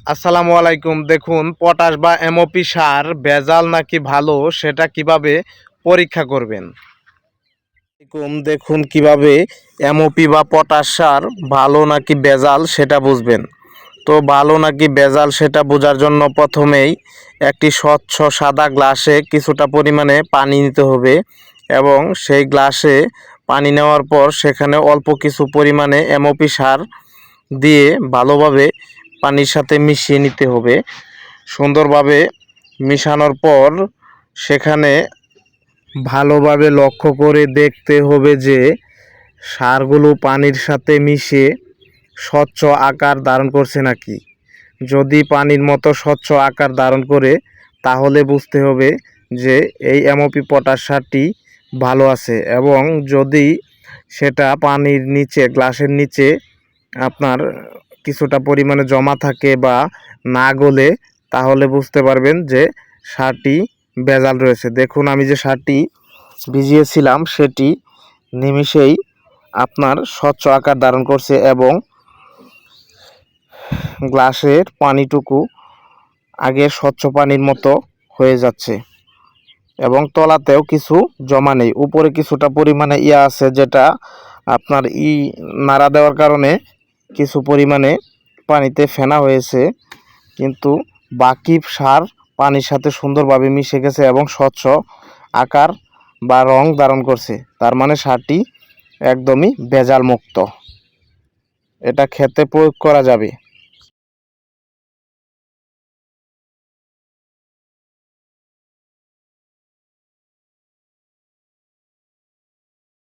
আসসালামু আলাইকুম। দেখুন, পটাশ বা এমওপি সার ভেজাল নাকি ভালো সেটা কিভাবে পরীক্ষা করবেন। দেখুন কিভাবে এমওপি বা পটাশ সার ভালো নাকি ভেজাল সেটা বুঝবেন। তো ভালো নাকি ভেজাল সেটা বোঝার জন্য প্রথমেই একটি স্বচ্ছ সাদা গ্লাসে কিছুটা পরিমাণে পানি নিতে হবে এবং সেই গ্লাসে পানি নেওয়ার পর সেখানে অল্প কিছু পরিমাণে এমওপি সার দিয়ে ভালোভাবে পানির সাথে মিশিয়ে নিতে হবে। সুন্দরভাবে মিশানোর পর সেখানে ভালোভাবে লক্ষ্য করে দেখতে হবে যে সারগুলো পানির সাথে মিশে স্বচ্ছ আকার ধারণ করছে নাকি। যদি পানির মতো স্বচ্ছ আকার ধারণ করে তাহলে বুঝতে হবে যে এই এমওপি পটাশ সারটি ভালো আছে, এবং যদি সেটা পানির নিচে গ্লাসের নিচে আপনার কিছুটা পরিমাণে জমা থাকে বা না গলে, তাহলে বুঝতে পারবেন যে সারটি ভেজাল রয়েছে। দেখুন, আমি যে সারটি ভিজিয়েছিলাম সেটি নিমিষেই আপনার স্বচ্ছ আকার ধারণ করছে এবং গ্লাসের পানিটুকু আগে স্বচ্ছ পানির মতো হয়ে যাচ্ছে এবং তলাতেও কিছু জমা নেই। উপরে কিছুটা পরিমাণে আছে, যেটা আপনার নাড়া দেওয়ার কারণে কিছু পরিমাণে পানিতে ফেনা হয়েছে, কিন্তু বাকি সার পানির সাথে সুন্দরভাবে মিশে গেছে এবং স্বচ্ছ আকার বা রং ধারণ করছে। তার মানে সারটি একদমই ভেজাল মুক্ত। এটা খেতে প্রয়োগ করা যাবে।